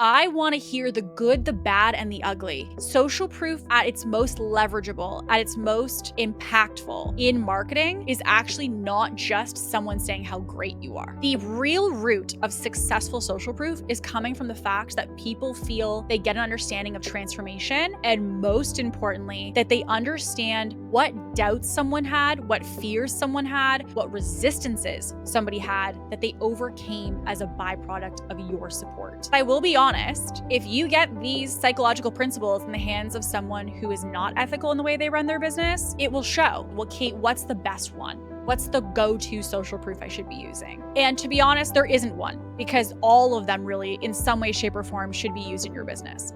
I want to hear the good, the bad, and the ugly. Social proof at its most leverageable, at its most impactful in marketing is actually not just someone saying how great you are. The real root of successful social proof is coming from the fact that people feel they get an understanding of transformation, and most importantly, that they understand what doubts someone had, what fears someone had, what resistances somebody had that they overcame as a byproduct of your support. I will be honest, if you get these psychological principles in the hands of someone who is not ethical in the way they run their business, it will show. Well, Kate, what's the best one? What's the go-to social proof I should be using? And to be honest, there isn't one, because all of them really, in some way, shape, or form, should be used in your business.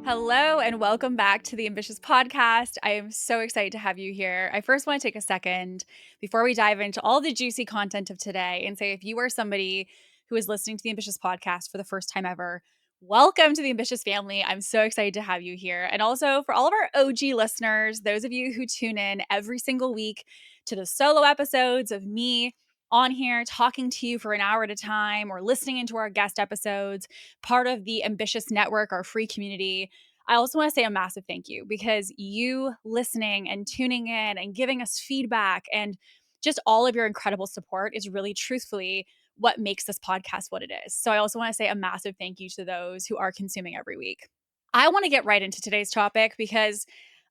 Hello and welcome back to the Ambitious Podcast. I am so excited to have you here. I first want to take a second before we dive into all the juicy content of today and say, if you are somebody who is listening to the Ambitious Podcast for the first time ever, welcome to the Ambitious family. I'm so excited to have you here. And also for all of our OG listeners, those of you who tune in every single week to the solo episodes of me on here talking to you for an hour at a time, or listening into our guest episodes, part of the Ambitious Network, our free community. I also want to say a massive thank you, because you listening and tuning in and giving us feedback and just all of your incredible support is really truthfully what makes this podcast what it is. So I also want to say a massive thank you to those who are consuming every week. I want to get right into today's topic because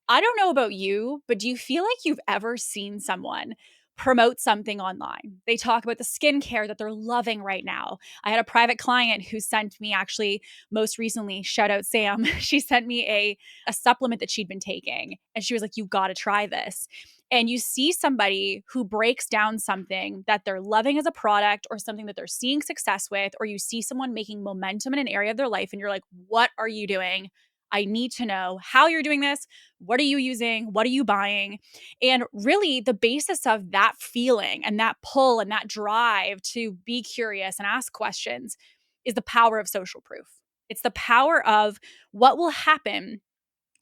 I don't know about you, but do you feel like you've ever seen someone promote something online? They talk about the skincare that they're loving right now. I had a private client who sent me, actually most recently, shout out Sam, she sent me a supplement that she'd been taking. And she was like, you got to try this. And you see somebody who breaks down something that they're loving as a product, or something that they're seeing success with, or you see someone making momentum in an area of their life and you're like, what are you doing? I need to know how you're doing this. What are you using? What are you buying? And really, the basis of that feeling and that pull and that drive to be curious and ask questions is the power of social proof. It's the power of what will happen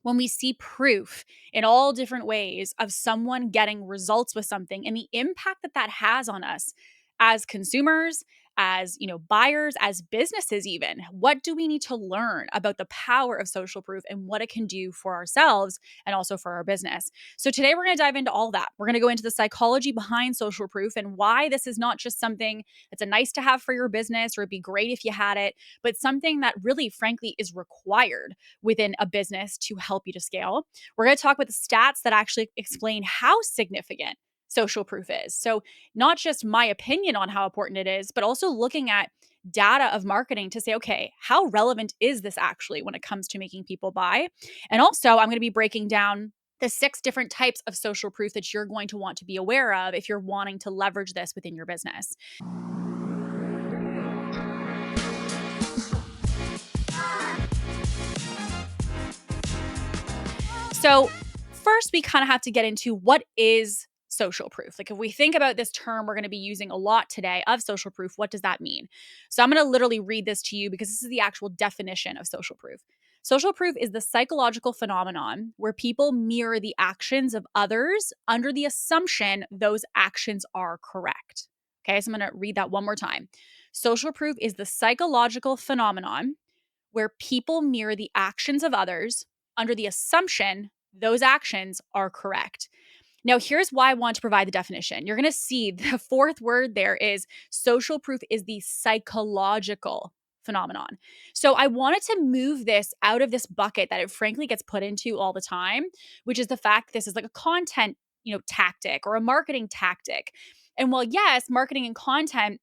when we see proof in all different ways of someone getting results with something, and the impact that that has on us as consumers, as buyers, as businesses. Even what do we need to learn about the power of social proof and what it can do for ourselves and also for our business? So today we're going to dive into all that. We're going to go into the psychology behind social proof and why this is not just something that's a nice to have for your business, or it'd be great if you had it, but something that really, frankly, is required within a business to help you to scale. We're going to talk about the stats that actually explain how significant social proof is. So, not just my opinion on how important it is, but also looking at data of marketing to say, okay, how relevant is this actually when it comes to making people buy? And also, I'm going to be breaking down the 6 different types of social proof that you're going to want to be aware of if you're wanting to leverage this within your business. So, first, we kind of have to get into what is social proof. Like, if we think about this term we're going to be using a lot today of social proof, what does that mean? So, I'm going to literally read this to you because this is the actual definition of social proof. Social proof is the psychological phenomenon where people mirror the actions of others under the assumption those actions are correct. Okay, so I'm going to read that one more time. Social proof is the psychological phenomenon where people mirror the actions of others under the assumption those actions are correct. Now, here's why I want to provide the definition. You're going to see the 4th word there is social proof is the psychological phenomenon. So I wanted to move this out of this bucket that it frankly gets put into all the time, which is the fact this is like a content, tactic or a marketing tactic. And while yes, marketing and content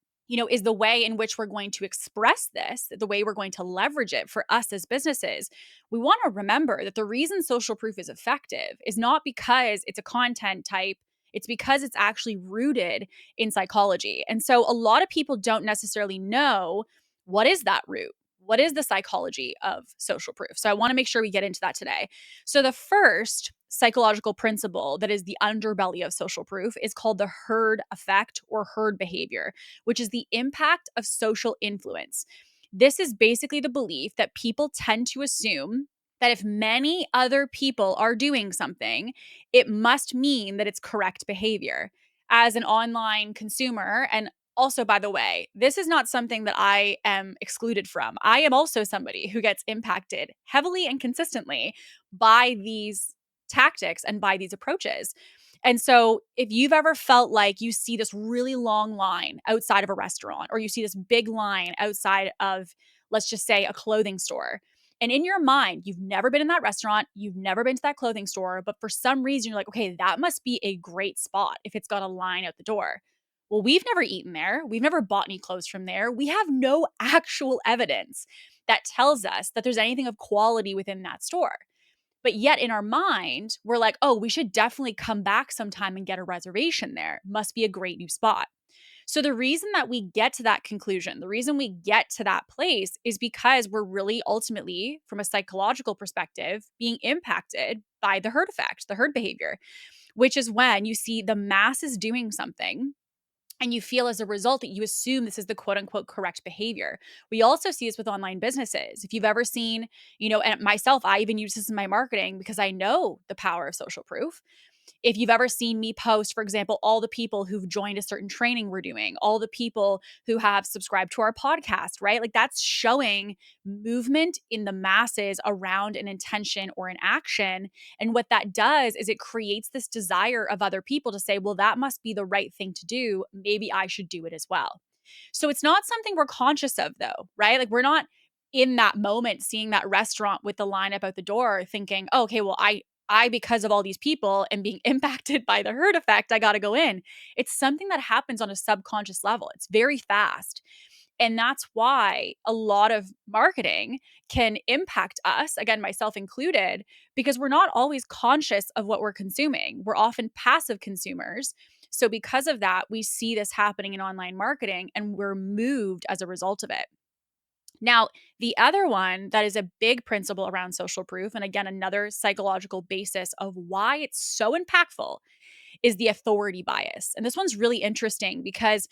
is the way in which we're going to express this, the way we're going to leverage it for us as businesses, we want to remember that the reason social proof is effective is not because it's a content type. It's because it's actually rooted in psychology. And so a lot of people don't necessarily know what is that root? What is the psychology of social proof? So I want to make sure we get into that today. So the first psychological principle that is the underbelly of social proof is called the herd effect or herd behavior, which is the impact of social influence. This is basically the belief that people tend to assume that if many other people are doing something, it must mean that it's correct behavior. As an online consumer, and Also, by the way, this is not something that I am excluded from. I am also somebody who gets impacted heavily and consistently by these tactics and by these approaches. And so, if you've ever felt like you see this really long line outside of a restaurant, or you see this big line outside of, let's just say, a clothing store, and in your mind, you've never been in that restaurant, you've never been to that clothing store, but for some reason, you're like, okay, that must be a great spot if it's got a line out the door. Well, we've never eaten there. We've never bought any clothes from there. We have no actual evidence that tells us that there's anything of quality within that store. But yet in our mind, we're like, oh, we should definitely come back sometime and get a reservation there. Must be a great new spot. So the reason that we get to that conclusion, the reason we get to that place is because we're really ultimately, from a psychological perspective, being impacted by the herd effect, the herd behavior, which is when you see the masses doing something and you feel as a result that you assume this is the quote unquote correct behavior. We also see this with online businesses. If you've ever seen, and myself, I even use this in my marketing because I know the power of social proof. If you've ever seen me post, for example, all the people who've joined a certain training we're doing, all the people who have subscribed to our podcast, right? Like that's showing movement in the masses around an intention or an action. And what that does is it creates this desire of other people to say, well, that must be the right thing to do. Maybe I should do it as well. So it's not something we're conscious of, though, right? Like we're not in that moment seeing that restaurant with the line up out the door thinking, oh, okay, well, I, because of all these people and being impacted by the herd effect, I got to go in. It's something that happens on a subconscious level. It's very fast. And that's why a lot of marketing can impact us, again, myself included, because we're not always conscious of what we're consuming. We're often passive consumers. So, because of that, we see this happening in online marketing and we're moved as a result of it. Now, the other one that is a big principle around social proof, and again, another psychological basis of why it's so impactful, is the authority bias. And this one's really interesting because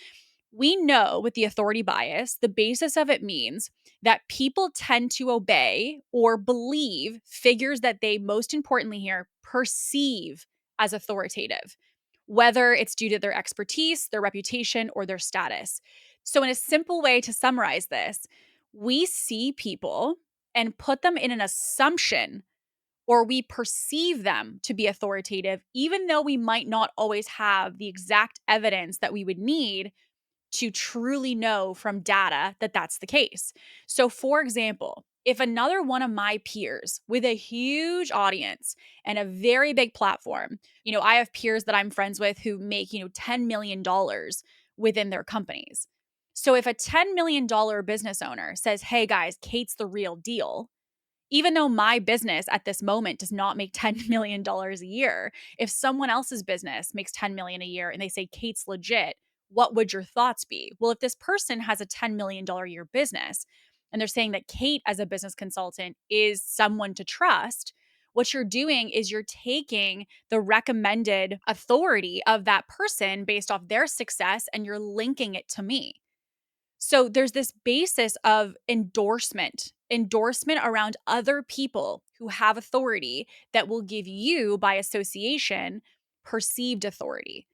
we know with the authority bias, the basis of it means that people tend to obey or believe figures that they, most importantly here, perceive as authoritative, whether it's due to their expertise, their reputation, or their status. So, in a simple way to summarize this, we see people and put them in an assumption, or we perceive them to be authoritative, even though we might not always have the exact evidence that we would need to truly know from data that that's the case. So, for example, if another one of my peers with a huge audience and a very big platform, I have peers that I'm friends with who make, $10 million within their companies. So, if a $10 million business owner says, hey guys, Kate's the real deal, even though my business at this moment does not make $10 million a year, if someone else's business makes $10 million a year and they say Kate's legit, what would your thoughts be? Well, if this person has a $10 million a year business and they're saying that Kate as a business consultant is someone to trust, what you're doing is you're taking the recommended authority of that person based off their success and you're linking it to me. So there's this basis of endorsement around other people who have authority that will give you, by association, perceived authority.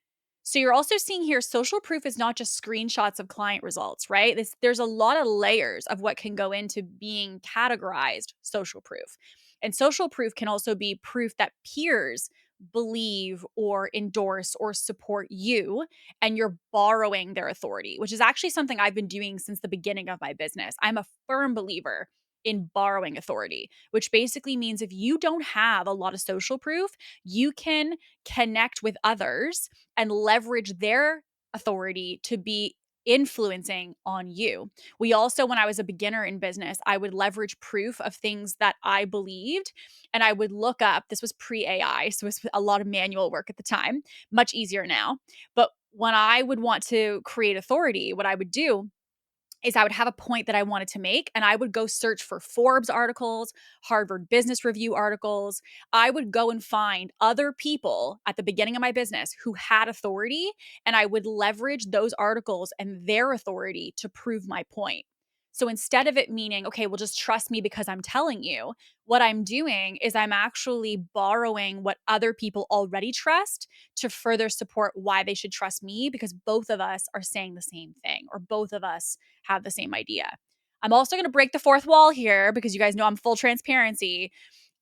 So you're also seeing here social proof is not just screenshots of client results, right? There's a lot of layers of what can go into being categorized social proof. And social proof can also be proof that peers believe or endorse or support you and you're borrowing their authority, which is actually something I've been doing since the beginning of my business. I'm a firm believer in borrowing authority, which basically means if you don't have a lot of social proof, you can connect with others and leverage their authority to be influencing on you. We also, when I was a beginner in business, I would leverage proof of things that I believed and I would look up. This was pre AI, so it was a lot of manual work at the time, much easier now. But when I would want to create authority, what I would do is I would have a point that I wanted to make and I would go search for Forbes articles, Harvard Business Review articles. I would go and find other people at the beginning of my business who had authority and I would leverage those articles and their authority to prove my point. So instead of it meaning, okay, well, just trust me because I'm telling you, what I'm doing is I'm actually borrowing what other people already trust to further support why they should trust me because both of us are saying the same thing or both of us have the same idea. I'm also going to break the fourth wall here because you guys know I'm full transparency.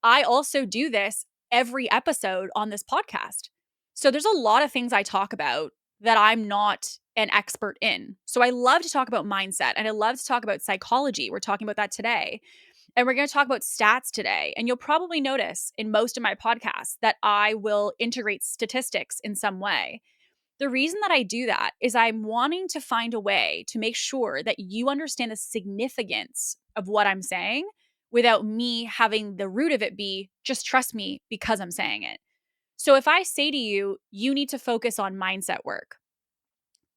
I also do this every episode on this podcast. So there's a lot of things I talk about that I'm not an expert in. So I love to talk about mindset and I love to talk about psychology. We're talking about that today. And we're going to talk about stats today. And you'll probably notice in most of my podcasts that I will integrate statistics in some way. The reason that I do that is I'm wanting to find a way to make sure that you understand the significance of what I'm saying without me having the root of it be just trust me because I'm saying it. So if I say to you, you need to focus on mindset work,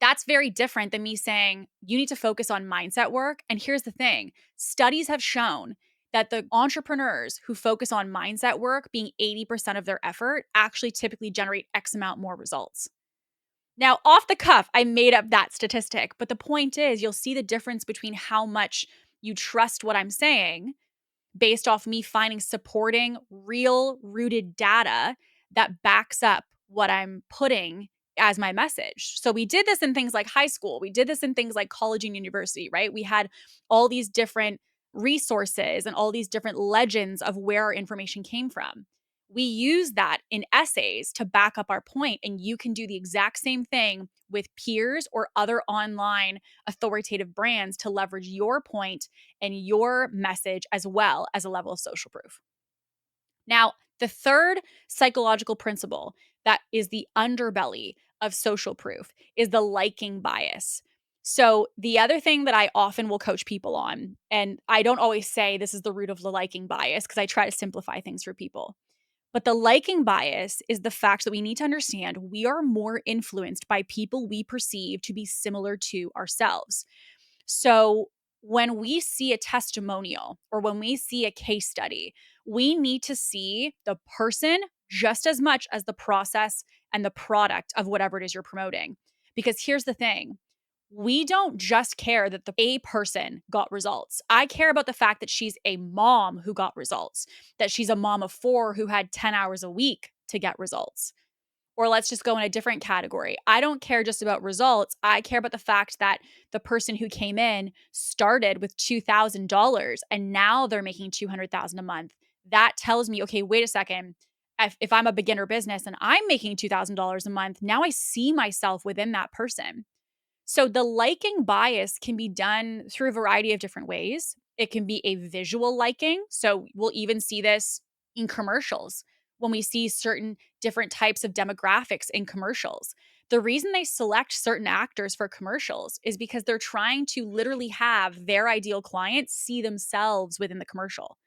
that's very different than me saying you need to focus on mindset work. And here's the thing, studies have shown that the entrepreneurs who focus on mindset work being 80% of their effort actually typically generate X amount more results. Now, off the cuff, I made up that statistic, but the point is you'll see the difference between how much you trust what I'm saying based off me finding supporting real rooted data that backs up what I'm putting as my message. So we did this in things like high school. We did this in things like college and university, right? We had all these different resources and all these different legends of where our information came from. We use that in essays to back up our point, and you can do the exact same thing with peers or other online authoritative brands to leverage your point and your message as well as a level of social proof. Now, the third psychological principle that is the underbelly of social proof is the liking bias. So, the other thing that I often will coach people on, and I don't always say this is the root of the liking bias because I try to simplify things for people. But the liking bias is the fact that we need to understand we are more influenced by people we perceive to be similar to ourselves. So when we see a testimonial or when we see a case study, we need to see the person just as much as the process and the product of whatever it is you're promoting. Because here's the thing, we don't just care that the a person got results. I care about the fact that she's a mom who got results, that she's a mom of 4 who had 10 hours a week to get results. Or let's just go in a different category. I don't care just about results. I care about the fact that the person who came in started with $2,000 and now they're making $200,000 a month. That tells me, okay, wait a second. If I'm a beginner business and I'm making $2,000 a month, now I see myself within that person. So the liking bias can be done through a variety of different ways. It can be a visual liking. So we'll even see this in commercials when we see certain different types of demographics in commercials. The reason they select certain actors for commercials is because they're trying to literally have their ideal client see themselves within the commercial.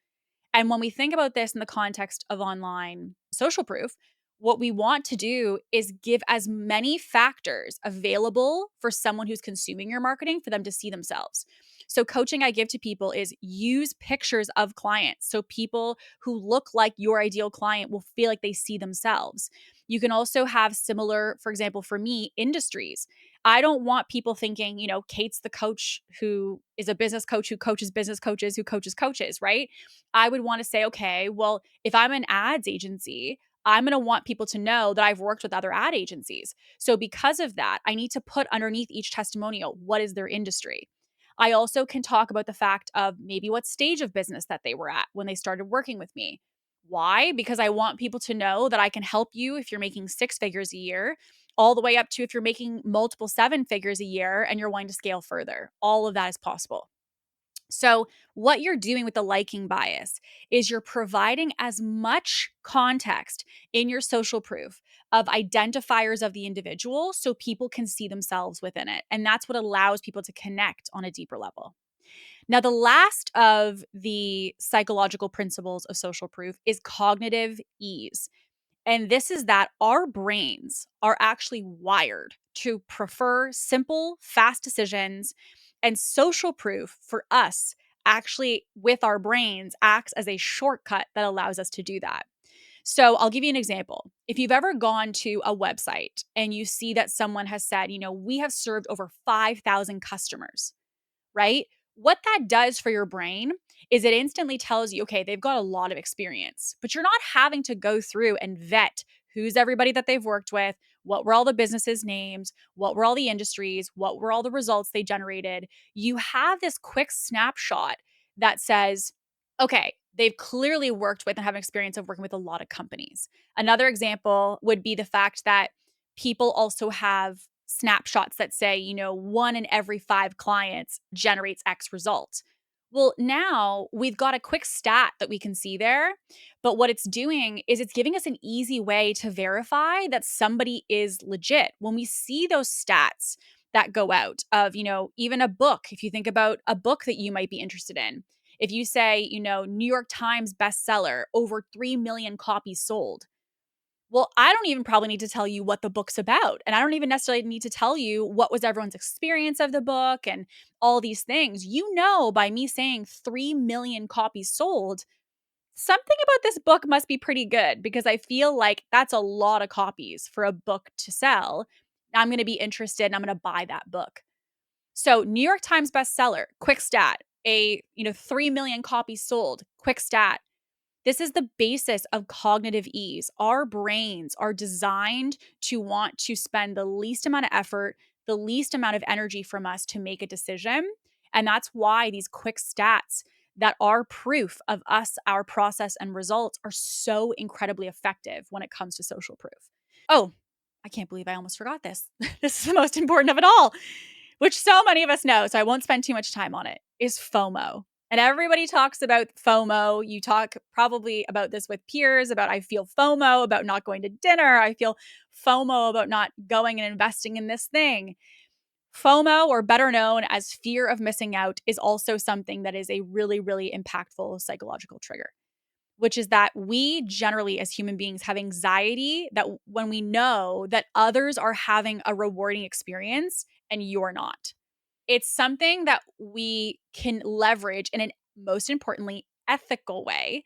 And when we think about this in the context of online social proof, what we want to do is give as many factors available for someone who's consuming your marketing for them to see themselves. So, coaching I give to people is use pictures of clients. So, people who look like your ideal client will feel like they see themselves. You can also have similar, for example, for me, industries. I don't want people thinking, Kate's the coach who is a business coach who coaches business coaches who coaches coaches, right? I would want to say, okay, well, if I'm an ads agency, I'm going to want people to know that I've worked with other ad agencies. So, because of that, I need to put underneath each testimonial what is their industry. I also can talk about the fact of maybe what stage of business that they were at when they started working with me. Why? Because I want people to know that I can help you if you're making 6 figures a year, all the way up to if you're making multiple 7 figures a year and you're wanting to scale further. All of that is possible. So, what you're doing with the liking bias is you're providing as much context in your social proof of identifiers of the individual so people can see themselves within it. And that's what allows people to connect on a deeper level. Now, the last of the psychological principles of social proof is cognitive ease. And this is that our brains are actually wired to prefer simple, fast decisions. And social proof for us, actually, with our brains, acts as a shortcut that allows us to do that. So I'll give you an example. If you've ever gone to a website and you see that someone has said, we have served over 5,000 customers, right? What that does for your brain is it instantly tells you, okay, they've got a lot of experience, but you're not having to go through and vet who's everybody that they've worked with, what were all the businesses' names, what were all the industries, what were all the results they generated. You have this quick snapshot that says, okay, they've clearly worked with and have an experience of working with a lot of companies. Another example would be the fact that people also have snapshots that say, one in every five clients generates X result. Well, now we've got a quick stat that we can see there. But what it's doing is it's giving us an easy way to verify that somebody is legit. When we see those stats that go out of, even a book, if you think about a book that you might be interested in, if you say, New York Times bestseller, over 3 million copies sold. Well, I don't even probably need to tell you what the book's about. And I don't even necessarily need to tell you what was everyone's experience of the book and all these things. By me saying 3 million copies sold, something about this book must be pretty good because I feel like that's a lot of copies for a book to sell. I'm going to be interested and I'm going to buy that book. So, New York Times bestseller, quick stat, 3 million copies sold, quick stat. This is the basis of cognitive ease. Our brains are designed to want to spend the least amount of effort, the least amount of energy from us to make a decision. And that's why these quick stats that are proof of us, our process, and results are so incredibly effective when it comes to social proof. Oh, I can't believe I almost forgot this. This is the most important of it all, which so many of us know, so I won't spend too much time on it, is FOMO. And everybody talks about FOMO. You talk probably about this with peers about I feel FOMO about not going to dinner. I feel FOMO about not going and investing in this thing. FOMO, or better known as fear of missing out, is also something that is a really, really impactful psychological trigger, which is that we generally as human beings have anxiety that when we know that others are having a rewarding experience and you're not. It's something that we can leverage in an most importantly ethical way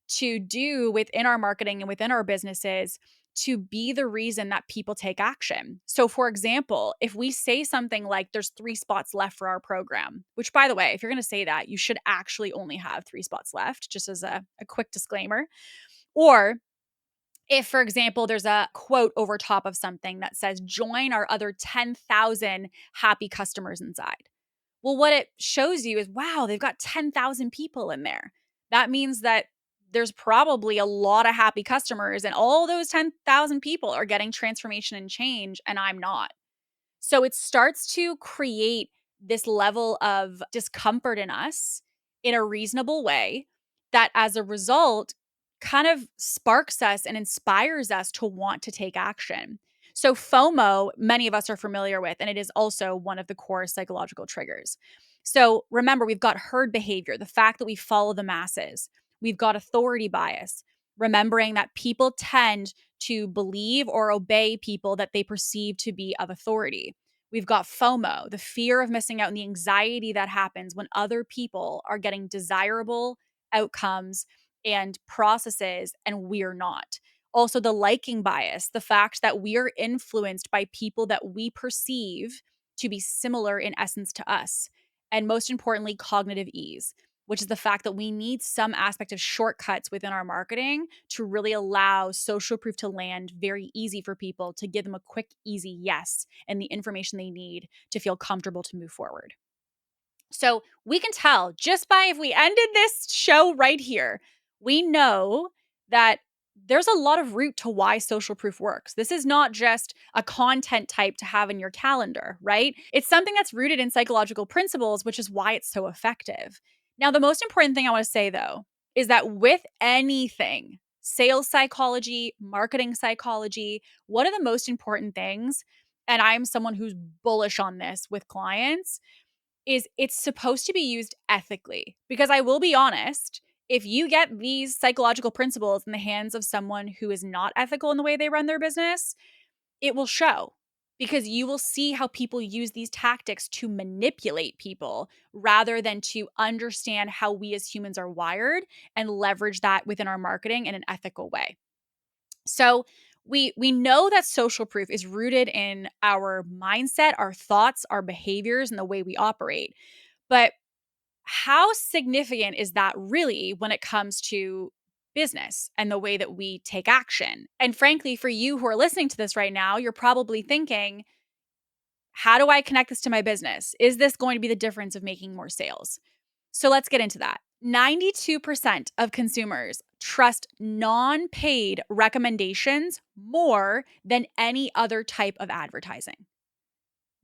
to do within our marketing and within our businesses to be the reason that people take action. So, for example, if we say something like there's 3 spots left for our program, which by the way, if you're going to say that, you should actually only have 3 spots left, just as a quick disclaimer. Or if, for example, there's a quote over top of something that says, join our other 10,000 happy customers inside. Well, what it shows you is, wow, they've got 10,000 people in there. That means that there's probably a lot of happy customers, and all those 10,000 people are getting transformation and change, and I'm not. So it starts to create this level of discomfort in us in a reasonable way that as a result kind of sparks us and inspires us to want to take action. So FOMO, many of us are familiar with, and it is also one of the core psychological triggers. So remember, we've got herd behavior, the fact that we follow the masses. We've got authority bias, remembering that people tend to believe or obey people that they perceive to be of authority. We've got FOMO, the fear of missing out and the anxiety that happens when other people are getting desirable outcomes and processes and we're not. Also, the liking bias, the fact that we are influenced by people that we perceive to be similar in essence to us. And most importantly, cognitive ease, which is the fact that we need some aspect of shortcuts within our marketing to really allow social proof to land very easy for people, to give them a quick, easy yes and the information they need to feel comfortable to move forward. So we can tell just by if we ended this show right here, we know that there's a lot of root to why social proof works. This is not just a content type to have in your calendar, right? It's something that's rooted in psychological principles, which is why it's so effective. Now, the most important thing I want to say though is that with anything, sales psychology, marketing psychology, one of the most important things, and I'm someone who's bullish on this with clients, is it's supposed to be used ethically. Because I will be honest, if you get these psychological principles in the hands of someone who is not ethical in the way they run their business, it will show because you will see how people use these tactics to manipulate people rather than to understand how we as humans are wired and leverage that within our marketing in an ethical way. So we know that social proof is rooted in our mindset, our thoughts, our behaviors, and the way we operate. But How significant is that really when it comes to business and the way that we take action? And frankly, for you who are listening to this right now, you're probably thinking, how do I connect this to my business? Is this going to be the difference of making more sales? So let's get into that. 92% of consumers trust non paid recommendations more than any other type of advertising.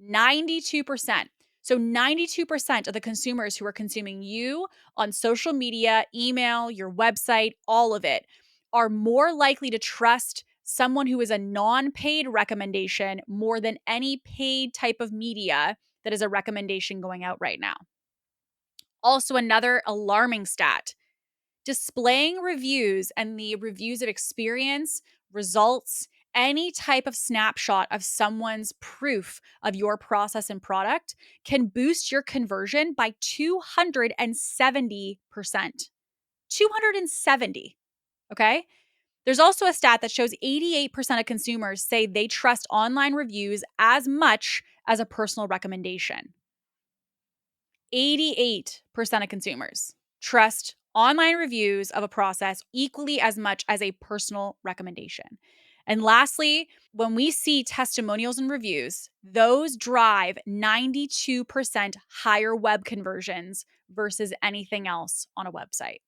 92%. So 92% of the consumers who are consuming you on social media, email, your website, all of it are more likely to trust someone who is a non-paid recommendation more than any paid type of media that is a recommendation going out right now. Also, another alarming stat: displaying reviews and the reviews of experience, results, any type of snapshot of someone's proof of your process and product can boost your conversion by 270%. 270. Okay. There's also a stat that shows 88% of consumers say they trust online reviews as much as a personal recommendation. 88% of consumers trust online reviews of a process equally as much as a personal recommendation. And lastly, when we see testimonials and reviews, those drive 92% higher web conversions versus anything else on a website.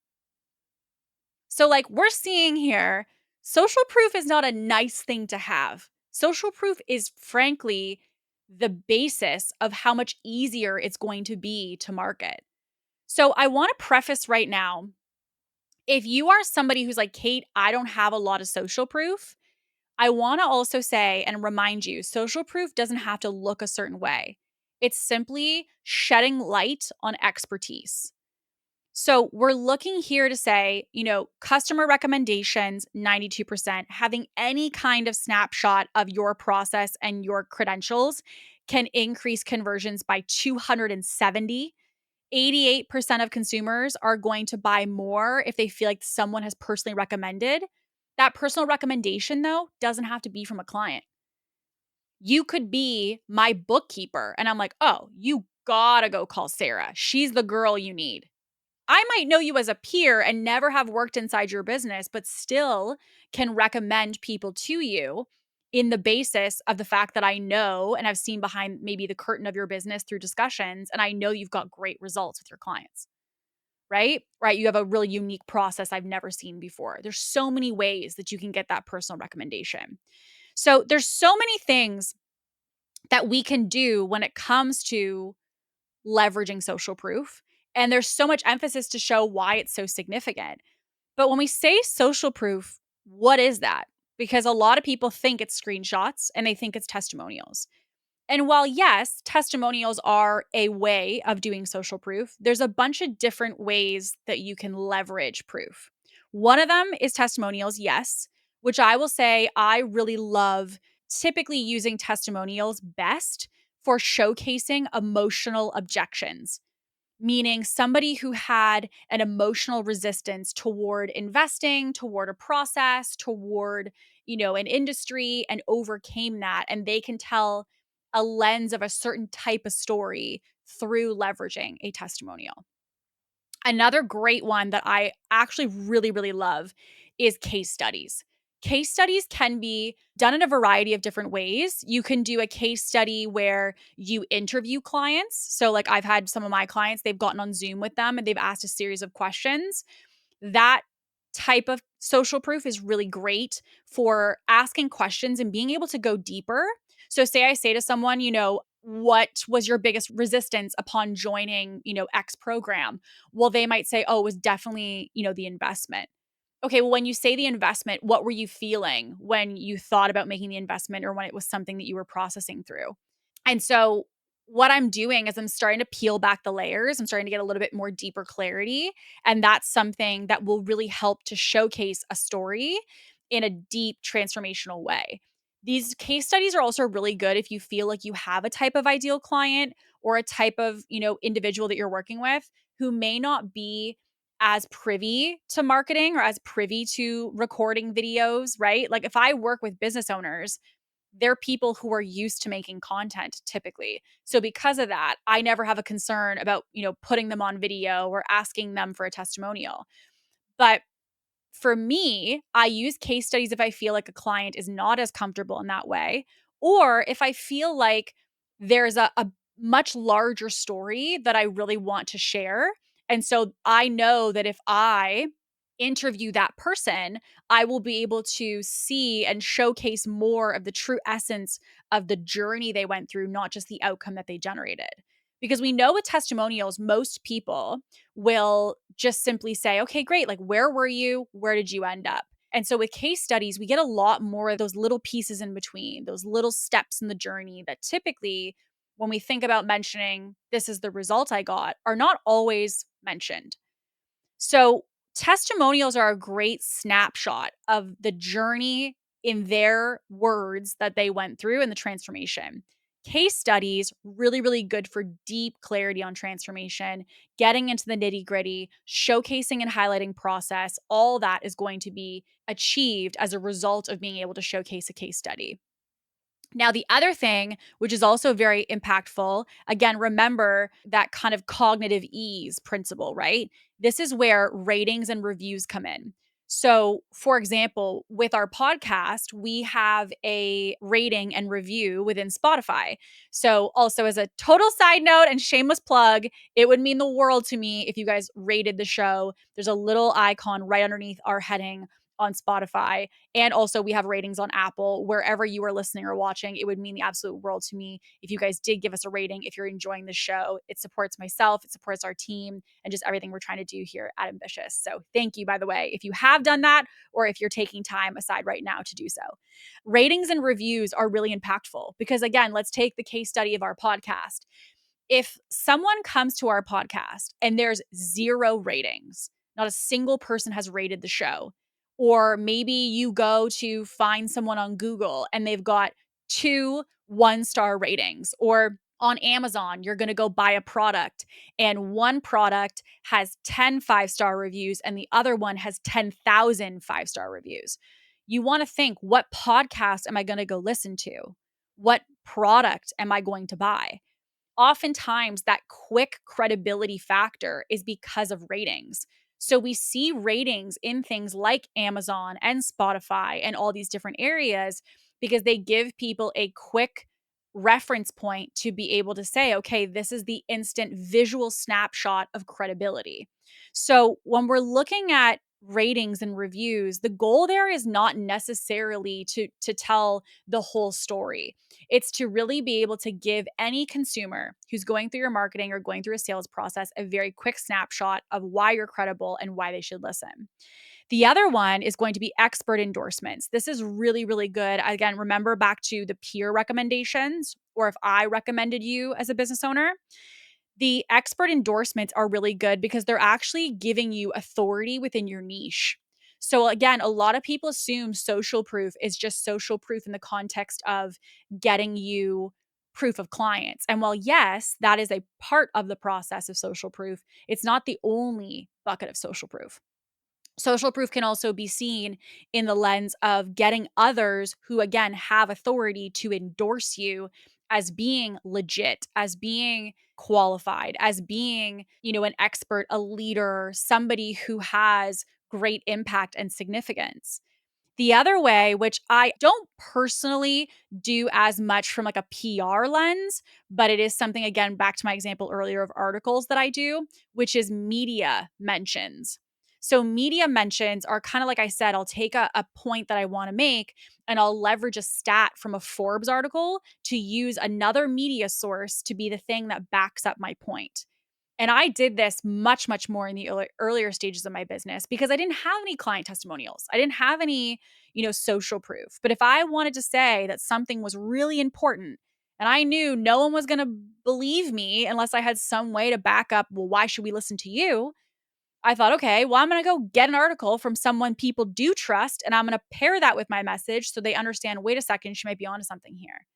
So, like we're seeing here, social proof is not a nice thing to have. Social proof is, frankly, the basis of how much easier it's going to be to market. So, I want to preface right now, if you are somebody who's like, Kate, I don't have a lot of social proof, I want to also say and remind you, social proof doesn't have to look a certain way. It's simply shedding light on expertise. So we're looking here to say, customer recommendations, 92%, having any kind of snapshot of your process and your credentials can increase conversions by 270. 88% of consumers are going to buy more if they feel like someone has personally recommended. That personal recommendation, though, doesn't have to be from a client. You could be my bookkeeper, and I'm like, oh, you gotta go call Sarah. She's the girl you need. I might know you as a peer and never have worked inside your business, but still can recommend people to you in the basis of the fact that I know and I've seen behind maybe the curtain of your business through discussions, and I know you've got great results with your clients, right? Right. You have a really unique process I've never seen before. There's so many ways that you can get that personal recommendation. So there's so many things that we can do when it comes to leveraging social proof. And there's so much emphasis to show why it's so significant. But when we say social proof, what is that? Because a lot of people think it's screenshots and they think it's testimonials. And while, yes, testimonials are a way of doing social proof, there's a bunch of different ways that you can leverage proof. One of them is testimonials, yes, which I will say I really love typically using testimonials best for showcasing emotional objections, meaning somebody who had an emotional resistance toward investing, toward a process, toward, an industry and overcame that. And they can tell a lens of a certain type of story through leveraging a testimonial. Another great one that I actually really, really love is case studies. Case studies can be done in a variety of different ways. You can do a case study where you interview clients. So, like, I've had some of my clients, they've gotten on Zoom with them and they've asked a series of questions. That type of social proof is really great for asking questions and being able to go deeper. So say I say to someone, what was your biggest resistance upon joining, X program? Well, they might say, oh, it was definitely, the investment. Okay, well, when you say the investment, what were you feeling when you thought about making the investment or when it was something that you were processing through? And so what I'm doing is I'm starting to peel back the layers. I'm starting to get a little bit more deeper clarity. And that's something that will really help to showcase a story in a deep transformational way. These case studies are also really good if you feel like you have a type of ideal client or a type of, individual that you're working with who may not be as privy to marketing or as privy to recording videos, right? Like if I work with business owners, they're people who are used to making content typically. So because of that, I never have a concern about, putting them on video or asking them for a testimonial. But for me, I use case studies if I feel like a client is not as comfortable in that way, or if I feel like there's a much larger story that I really want to share. And so I know that if I interview that person, I will be able to see and showcase more of the true essence of the journey they went through, not just the outcome that they generated. Because we know with testimonials, most people will just simply say, okay, great. Like, where were you? Where did you end up? And so with case studies, we get a lot more of those little pieces in between, those little steps in the journey that typically, when we think about mentioning this is the result I got, are not always mentioned. So, testimonials are a great snapshot of the journey in their words that they went through in the transformation. Case studies, really, really good for deep clarity on transformation, getting into the nitty gritty, showcasing and highlighting process. All that is going to be achieved as a result of being able to showcase a case study. Now, the other thing, which is also very impactful, again, remember that kind of cognitive ease principle, right? This is where ratings and reviews come in. So, for example, with our podcast, we have a rating and review within Spotify. So, also as a total side note and shameless plug, it would mean the world to me if you guys rated the show. There's a little icon right underneath our heading on Spotify. And also, we have ratings on Apple. Wherever you are listening or watching, it would mean the absolute world to me if you guys did give us a rating. If you're enjoying the show, it supports myself, it supports our team, and just everything we're trying to do here at Ambitious. So, thank you, by the way, if you have done that or if you're taking time aside right now to do so. Ratings and reviews are really impactful because, again, let's take the case study of our podcast. If someone comes to our podcast and there's 0 ratings, not a single person has rated the show, or maybe you go to find someone on Google and they've got 2 one-star ratings, or on Amazon, you're going to go buy a product and one product has 10 5-star reviews and the other one has 10,000 5-star reviews. You want to think, what podcast am I going to go listen to? What product am I going to buy? Oftentimes that quick credibility factor is because of ratings. So we see ratings in things like Amazon and Spotify and all these different areas because they give people a quick reference point to be able to say, okay, this is the instant visual snapshot of credibility. So when we're looking at ratings and reviews, the goal there is not necessarily to tell the whole story. It's to really be able to give any consumer who's going through your marketing or going through a sales process a very quick snapshot of why you're credible and why they should listen. The other one is going to be expert endorsements. This is really, really good. Again, remember back to the peer recommendations, or if I recommended you as a business owner, the expert endorsements are really good because they're actually giving you authority within your niche. So again, a lot of people assume social proof is just social proof in the context of getting you proof of clients. And while yes, that is a part of the process of social proof, it's not the only bucket of social proof. Social proof can also be seen in the lens of getting others who, again, have authority to endorse you as being legit, as being qualified, as being, an expert, a leader, somebody who has great impact and significance. The other way, which I don't personally do as much from like a PR lens, but it is something, again, back to my example earlier of articles that I do, which is media mentions. So media mentions are kind of like I said, I'll take a point that I want to make and I'll leverage a stat from a Forbes article to use another media source to be the thing that backs up my point. And I did this much, much more in the earlier stages of my business because I didn't have any client testimonials. I didn't have any, social proof. But if I wanted to say that something was really important and I knew no one was going to believe me unless I had some way to back up, well, why should we listen to you? I thought, okay, well, I'm going to go get an article from someone people do trust and I'm going to pair that with my message so they understand, wait a second, she might be onto something here.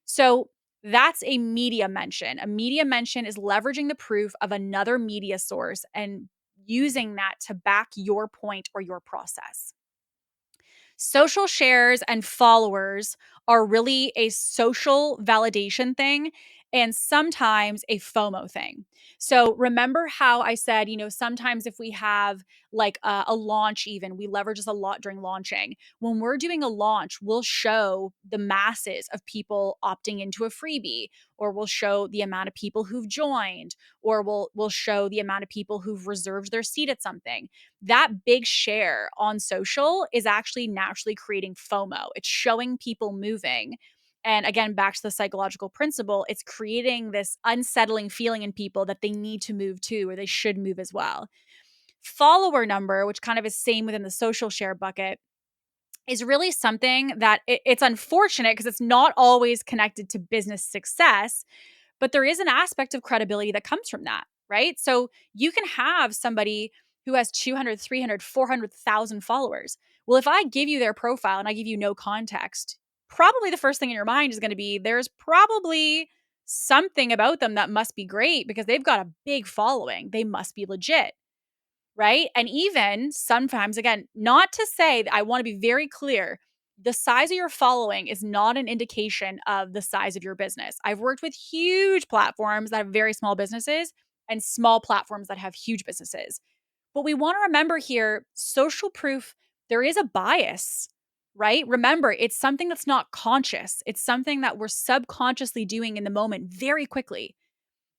So that's a media mention. A media mention is leveraging the proof of another media source and using that to back your point or your process. Social shares and followers are really a social validation thing and sometimes a FOMO thing. So remember how I said, sometimes if we have like a launch, even we leverage this a lot during launching. When we're doing a launch, we'll show the masses of people opting into a freebie, or we'll show the amount of people who've joined, or we'll show the amount of people who've reserved their seat at something. That big share on social is actually naturally creating FOMO. It's showing people moving. And again, back to the psychological principle, it's creating this unsettling feeling in people that they need to move too, or they should move as well. Follower number, which kind of is same within the social share bucket, is really something that it's unfortunate because it's not always connected to business success, but there is an aspect of credibility that comes from that, right? So you can have somebody who has 200, 300, 400,000 followers. Well, if I give you their profile and I give you no context, probably the first thing in your mind is going to be there's probably something about them that must be great because they've got a big following. They must be legit, right? And even sometimes, again, not to say that I want to be very clear, the size of your following is not an indication of the size of your business. I've worked with huge platforms that have very small businesses and small platforms that have huge businesses. But we want to remember here social proof, there is a bias, right? Remember, it's something that's not conscious, it's something that we're subconsciously doing in the moment very quickly.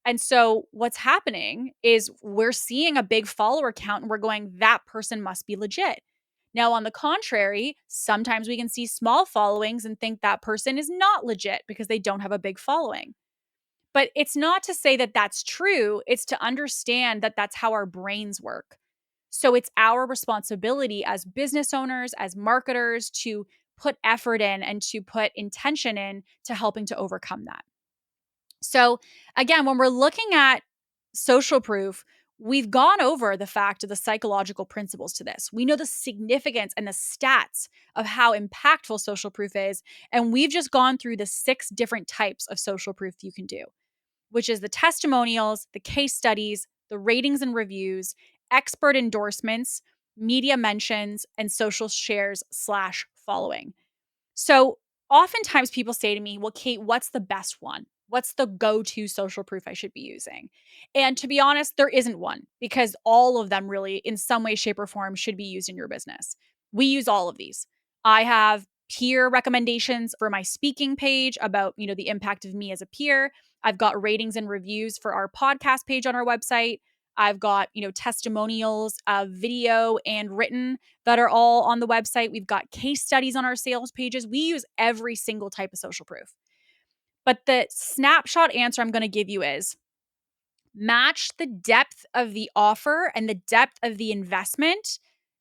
And so what's happening is we're seeing a big follower count and we're going, that person must be legit. Now, on the contrary, sometimes we can see small followings and think that person is not legit because they don't have a big following. But it's not to say that that's true. It's to understand that that's how our brains work. So it's our responsibility as business owners, as marketers, to put effort in and to put intention in to helping to overcome that. So, again, when we're looking at social proof, we've gone over the fact of the psychological principles to this. We know the significance and the stats of how impactful social proof is. And we've just gone through the 6 different types of social proof you can do, which is the testimonials, the case studies, the ratings and reviews, expert endorsements, media mentions, and social shares slash following. So oftentimes people say to me, well, Kate, what's the best one? What's the go to social proof I should be using? And to be honest, there isn't one because all of them really, in some way, shape, or form, should be used in your business. We use all of these. I have peer recommendations for my speaking page about, the impact of me as a peer. I've got ratings and reviews for our podcast page on our website. I've got, testimonials, video and written that are all on the website. We've got case studies on our sales pages. We use every single type of social proof. But the snapshot answer I'm going to give you is match the depth of the offer and the depth of the investment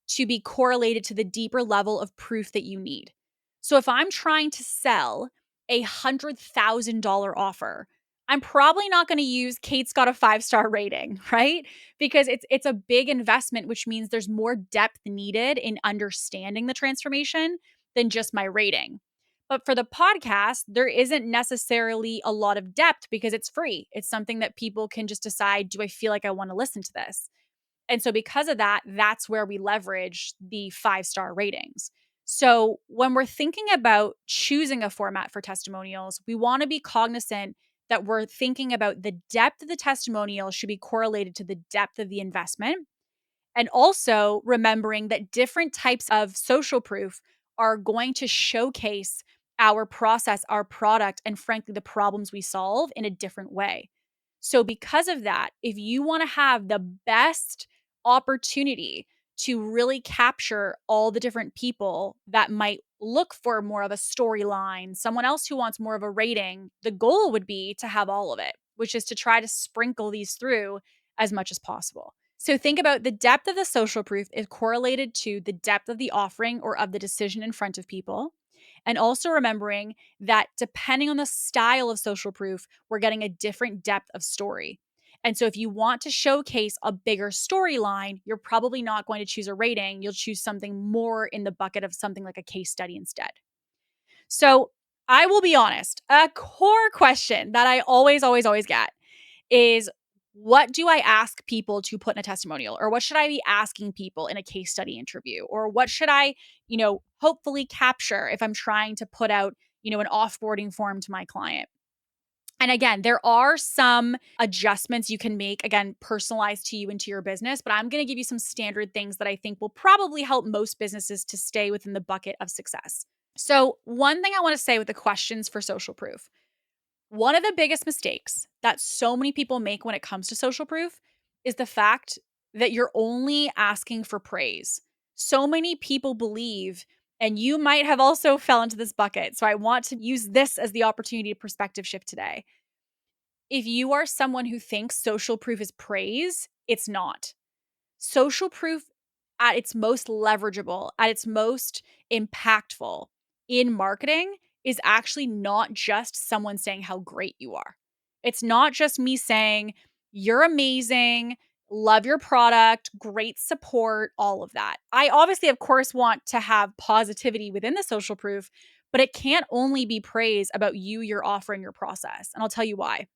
to be correlated to the deeper level of proof that you need. So if I'm trying to sell a $100,000 offer, I'm probably not going to use Kate's got a 5-star rating, right? Because it's a big investment, which means there's more depth needed in understanding the transformation than just my rating. But for the podcast, there isn't necessarily a lot of depth because it's free. It's something that people can just decide, do I feel like I want to listen to this? And so because of that, that's where we leverage the 5-star ratings. So when we're thinking about choosing a format for testimonials, we want to be cognizant that we're thinking about the depth of the testimonial should be correlated to the depth of the investment. And also remembering that different types of social proof are going to showcase our process, our product, and frankly, the problems we solve in a different way. So, because of that, if you want to have the best opportunity to really capture all the different people that might look for more of a storyline, someone else who wants more of a rating, the goal would be to have all of it, which is to try to sprinkle these through as much as possible. So think about the depth of the social proof is correlated to the depth of the offering or of the decision in front of people. And also remembering that depending on the style of social proof, we're getting a different depth of story. And so if you want to showcase a bigger storyline, you're probably not going to choose a rating. You'll choose something more in the bucket of something like a case study instead. So I will be honest, a core question that I always, always, always get is What do I ask people to put in a testimonial? Or what should I be asking people in a case study interview? Or what should I, hopefully capture if I'm trying to put out, an offboarding form to my client? And again, there are some adjustments you can make, again, personalized to you and to your business, but I'm going to give you some standard things that I think will probably help most businesses to stay within the bucket of success. So, one thing I want to say with the questions for social proof, one of the biggest mistakes that so many people make when it comes to social proof is the fact that you're only asking for praise. So many people believe, and you might have also fell into this bucket. So I want to use this as the opportunity to perspective shift today. If you are someone who thinks social proof is praise, it's not. Social proof at its most leverageable, at its most impactful in marketing is actually not just someone saying how great you are. It's not just me saying, you're amazing, love your product, great support, all of that. I obviously, of course, want to have positivity within the social proof, but it can't only be praise about you, your offer, and your process. And I'll tell you why.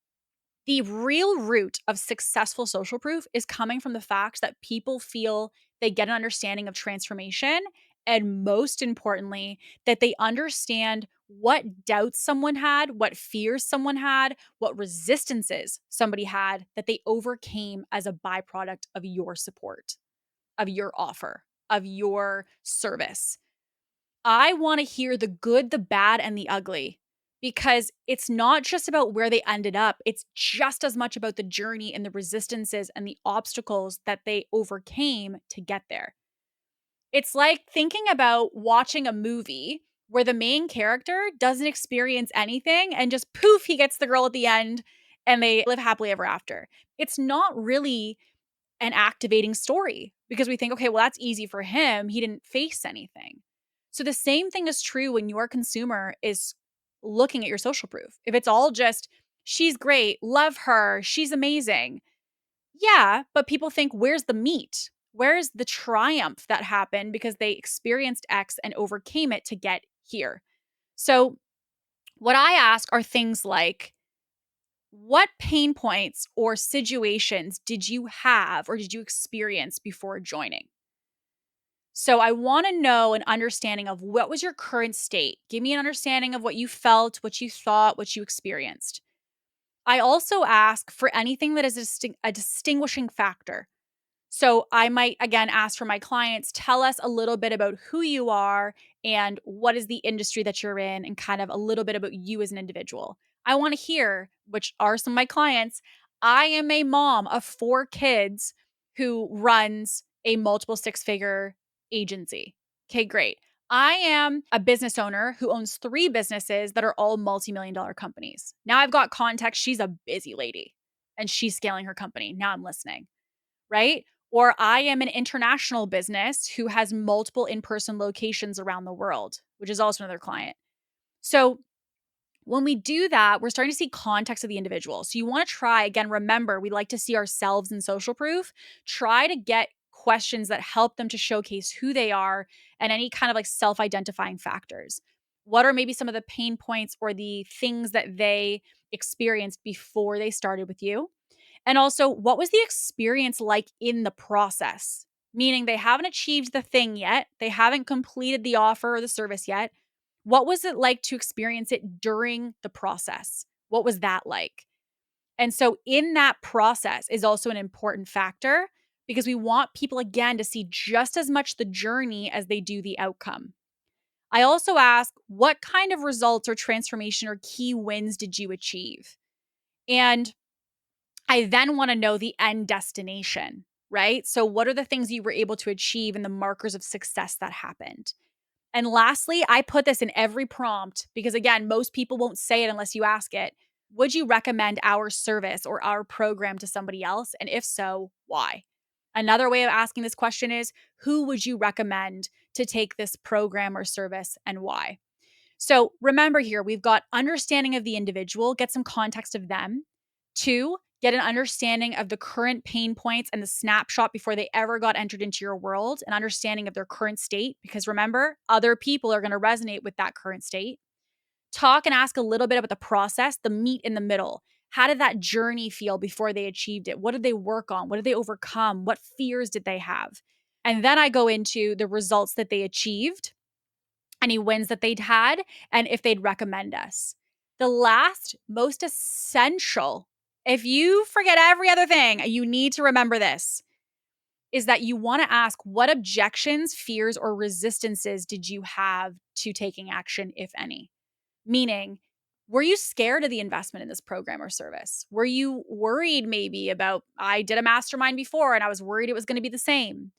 The real root of successful social proof is coming from the fact that people feel they get an understanding of transformation. And most importantly, that they understand what doubts someone had, what fears someone had, what resistances somebody had that they overcame as a byproduct of your support, of your offer, of your service. I want to hear the good, the bad, and the ugly because it's not just about where they ended up. It's just as much about the journey and the resistances and the obstacles that they overcame to get there. It's like thinking about watching a movie where the main character doesn't experience anything and just poof, he gets the girl at the end and they live happily ever after. It's not really an activating story because we think, okay, well, that's easy for him. He didn't face anything. So the same thing is true when your consumer is looking at your social proof. If it's all just, she's great, love her, she's amazing. Yeah, but people think, where's the meat? Where's the triumph that happened because they experienced X and overcame it to get here? So, what I ask are things like, what pain points or situations did you have or did you experience before joining? So I want to know an understanding of what was your current state. Give me an understanding of what you felt, what you thought, what you experienced. I also ask for anything that is a distinguishing factor. So I might again ask for my clients, tell us a little bit about who you are and what is the industry that you're in and kind of a little bit about you as an individual. I want to hear, which are some of my clients, I am a mom of 4 kids who runs a multiple six-figure agency. Okay, great. I am a business owner who owns 3 businesses that are all multi-million dollar companies. Now I've got context. She's a busy lady and she's scaling her company. Now I'm listening, right? Or I am an international business who has multiple in person locations around the world, which is also another client. So when we do that, we're starting to see context of the individual. So you want to try, again, remember, we like to see ourselves in social proof. Try to get questions that help them to showcase who they are and any kind of like self identifying factors. What are maybe some of the pain points or the things that they experienced before they started with you? And also, what was the experience like in the process? Meaning they haven't achieved the thing yet, they haven't completed the offer or the service yet. What was it like to experience it during the process? What was that like? And so, in that process is also an important factor because we want people, again, to see just as much the journey as they do the outcome. I also ask, what kind of results or transformation or key wins did you achieve? And I then want to know the end destination, right? So, what are the things you were able to achieve and the markers of success that happened? And lastly, I put this in every prompt because, again, most people won't say it unless you ask it. Would you recommend our service or our program to somebody else? And if so, why? Another way of asking this question is, who would you recommend to take this program or service and why? So remember here, we've got understanding of the individual, get some context of them. 2, get an understanding of the current pain points and the snapshot before they ever got entered into your world, an understanding of their current state, because remember, other people are going to resonate with that current state. Talk and ask a little bit about the process, the meat in the middle. How did that journey feel before they achieved it? What did they work on? What did they overcome? What fears did they have? And then I go into the results that they achieved, any wins that they'd had, and if they'd recommend us. The last, most essential, if you forget every other thing, you need to remember this, is that you want to ask what objections, fears, or resistances did you have to taking action, if any? Meaning, were you scared of the investment in this program or service? Were you worried maybe about, I did a mastermind before and I was worried it was going to be the same?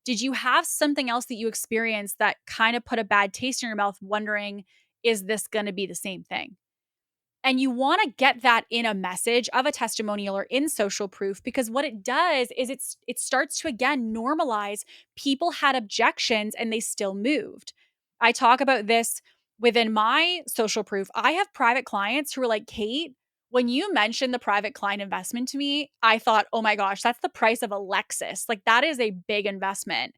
Did you have something else that you experienced that kind of put a bad taste in your mouth, wondering, is this going to be the same thing? And you want to get that in a message of a testimonial or in social proof, because what it does is it starts to again normalize people had objections and they still moved. I talk about this within my social proof. I have private clients who are like, Kate, when you mentioned the private client investment to me, I thought, oh my gosh, that's the price of a Lexus. Like, that is a big investment.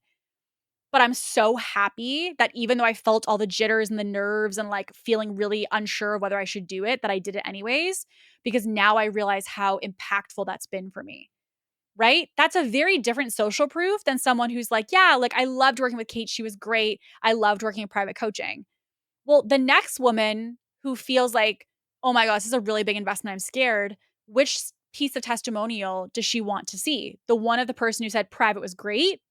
But I'm so happy that even though I felt all the jitters and the nerves and like feeling really unsure of whether I should do it, that I did it anyways, because now I realize how impactful that's been for me. Right? That's a very different social proof than someone who's like, yeah, like I loved working with Kate. She was great. I loved working in private coaching. Well, the next woman who feels like, oh my gosh, this is a really big investment. I'm scared. Which piece of testimonial does she want to see? The one of the person who said private was great,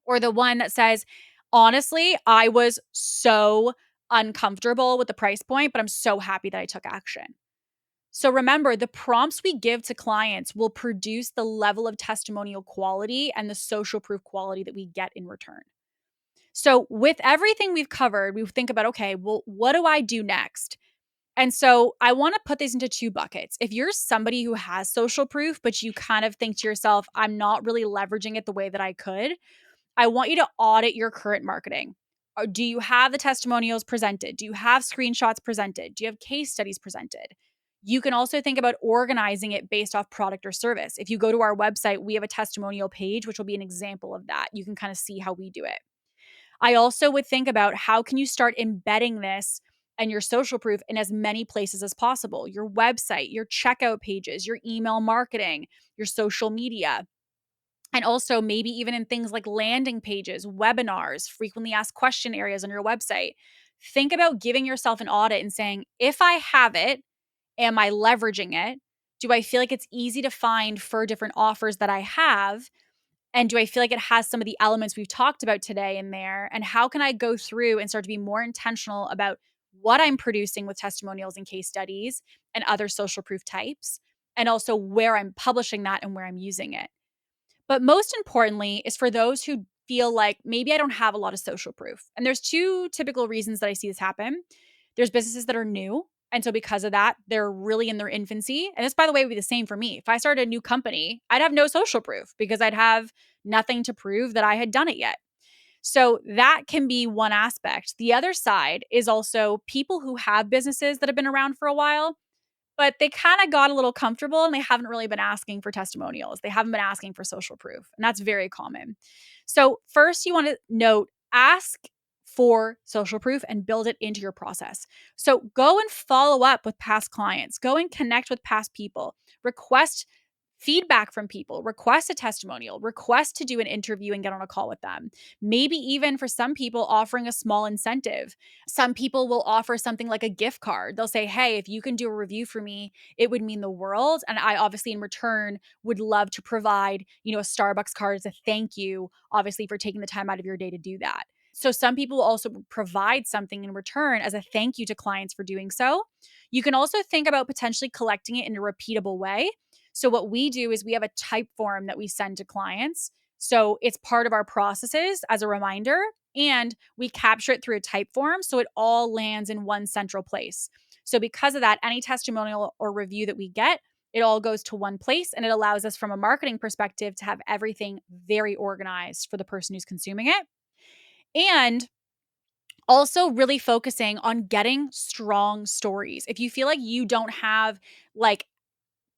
or the one that says, honestly, I was so uncomfortable with the price point, but I'm so happy that I took action. So remember, the prompts we give to clients will produce the level of testimonial quality and the social proof quality that we get in return. So with everything we've covered, we think about, okay, well, what do I do next? And so I want to put these into two buckets. If you're somebody who has social proof, but you kind of think to yourself, I'm not really leveraging it the way that I could, I want you to audit your current marketing. Do you have the testimonials presented? Do you have screenshots presented? Do you have case studies presented? You can also think about organizing it based off product or service. If you go to our website, we have a testimonial page, which will be an example of that. You can kind of see how we do it. I also would think about, how can you start embedding this and your social proof in as many places as possible? Your website, your checkout pages, your email marketing, your social media. And also maybe even in things like landing pages, webinars, frequently asked question areas on your website. Think about giving yourself an audit and saying, if I have it, am I leveraging it? Do I feel like it's easy to find for different offers that I have? And do I feel like it has some of the elements we've talked about today in there? And how can I go through and start to be more intentional about what I'm producing with testimonials and case studies and other social proof types? And also where I'm publishing that and where I'm using it. But most importantly is for those who feel like, maybe I don't have a lot of social proof. And there's two typical reasons that I see this happen. There's businesses that are new. And so because of that, they're really in their infancy. And this, by the way, would be the same for me. If I started a new company, I'd have no social proof because I'd have nothing to prove that I had done it yet. So that can be one aspect. The other side is also people who have businesses that have been around for a while, but they kind of got a little comfortable and they haven't really been asking for testimonials. They haven't been asking for social proof. And that's very common. So, first, you want to note, ask for social proof and build it into your process. So, go and follow up with past clients, go and connect with past people, request feedback from people, request a testimonial, request to do an interview and get on a call with them. Maybe even for some people, offering a small incentive. Some people will offer something like a gift card. They'll say, hey, if you can do a review for me, it would mean the world. And I obviously in return would love to provide, a Starbucks card as a thank you, obviously for taking the time out of your day to do that. So some people will also provide something in return as a thank you to clients for doing so. You can also think about potentially collecting it in a repeatable way. So what we do is we have a type form that we send to clients. So it's part of our processes as a reminder, and we capture it through a type form so it all lands in one central place. So because of that, any testimonial or review that we get, it all goes to one place, and it allows us from a marketing perspective to have everything very organized for the person who's consuming it. And also really focusing on getting strong stories. If you feel like you don't have like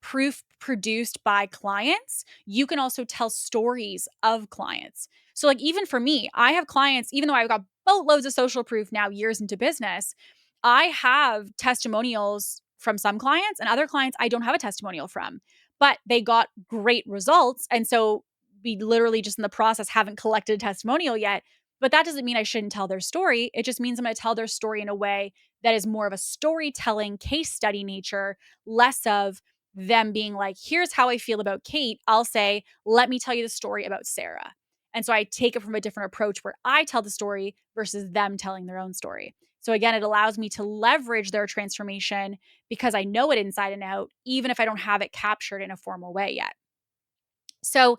proof produced by clients, you can also tell stories of clients. So like even for me, I have clients, even though I've got boatloads of social proof now years into business, I have testimonials from some clients, and other clients I don't have a testimonial from, but they got great results. And so we literally just in the process haven't collected a testimonial yet. But that doesn't mean I shouldn't tell their story. It just means I'm going to tell their story in a way that is more of a storytelling case study nature, less of them being like, here's how I feel about Kate. I'll say, let me tell you the story about Sarah. And so I take it from a different approach where I tell the story versus them telling their own story. So again, it allows me to leverage their transformation because I know it inside and out, even if I don't have it captured in a formal way yet. So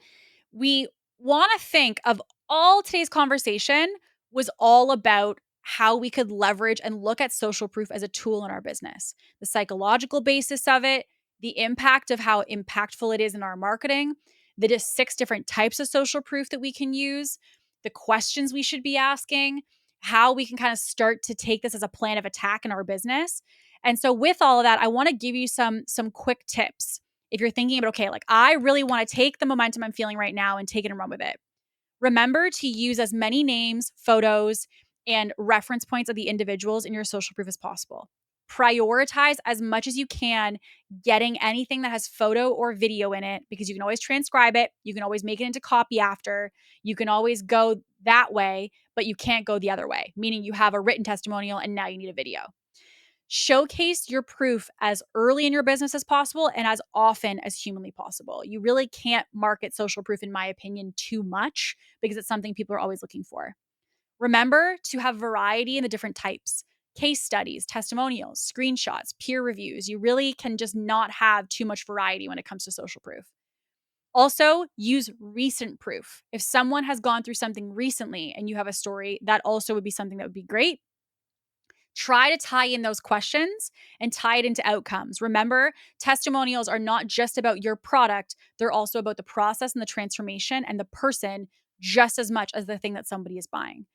we want to think of all today's conversation was all about how we could leverage and look at social proof as a tool in our business, the psychological basis of it, the impact of how impactful it is in our marketing, the just 6 different types of social proof that we can use, the questions we should be asking, how we can kind of start to take this as a plan of attack in our business. And so with all of that, I want to give you some quick tips. If you're thinking about, okay, like I really want to take the momentum I'm feeling right now and take it and run with it. Remember to use as many names, photos, and reference points of the individuals in your social proof as possible. Prioritize as much as you can getting anything that has photo or video in it because you can always transcribe it. You can always make it into copy after. You can always go that way, but you can't go the other way, meaning you have a written testimonial and now you need a video. Showcase your proof as early in your business as possible and as often as humanly possible. You really can't market social proof, in my opinion, too much because it's something people are always looking for. Remember to have variety in the different types: case studies, testimonials, screenshots, peer reviews. You really can just not have too much variety when it comes to social proof. Also, use recent proof. If someone has gone through something recently and you have a story, that also would be something that would be great. Try to tie in those questions and tie it into outcomes. Remember, testimonials are not just about your product, they're also about the process and the transformation and the person just as much as the thing that somebody is buying.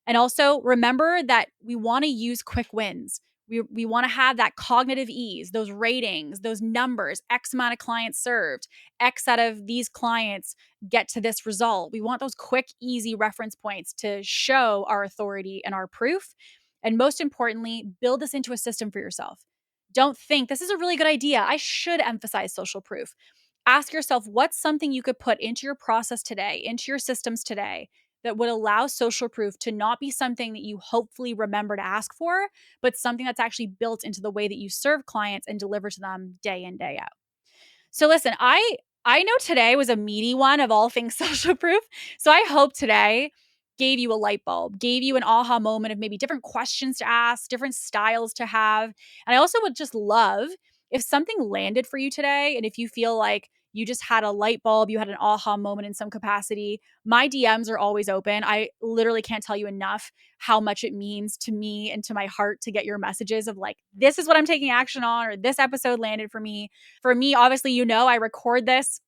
And also remember that we want to use quick wins. We want to have that cognitive ease, those ratings, those numbers, X amount of clients served, X out of these clients get to this result. We want those quick, easy reference points to show our authority and our proof. And most importantly, build this into a system for yourself. Don't think this is a really good idea. I should emphasize social proof. Ask yourself what's something you could put into your process today, into your systems today, that would allow social proof to not be something that you hopefully remember to ask for, but something that's actually built into the way that you serve clients and deliver to them day in, day out. So listen, I know today was a meaty one of all things social proof. So I hope today gave you a light bulb, gave you an aha moment of maybe different questions to ask, different styles to have. And I also would just love if something landed for you today and if you feel like you just had a light bulb, you had an aha moment in some capacity, my DMs are always open. I literally can't tell you enough how much it means to me and to my heart to get your messages of like, this is what I'm taking action on, or this episode landed for me. For me, obviously, I record this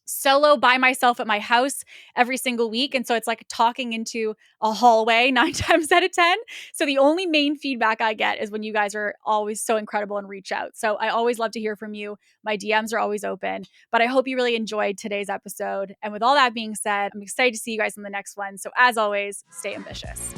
solo by myself at my house every single week. And so it's like talking into a hallway 9 times out of 10. So the only main feedback I get is when you guys are always so incredible and reach out. So I always love to hear from you. My DMs are always open, but I hope you really enjoyed today's episode. And with all that being said, I'm excited to see you guys in the next one. So as always, stay ambitious.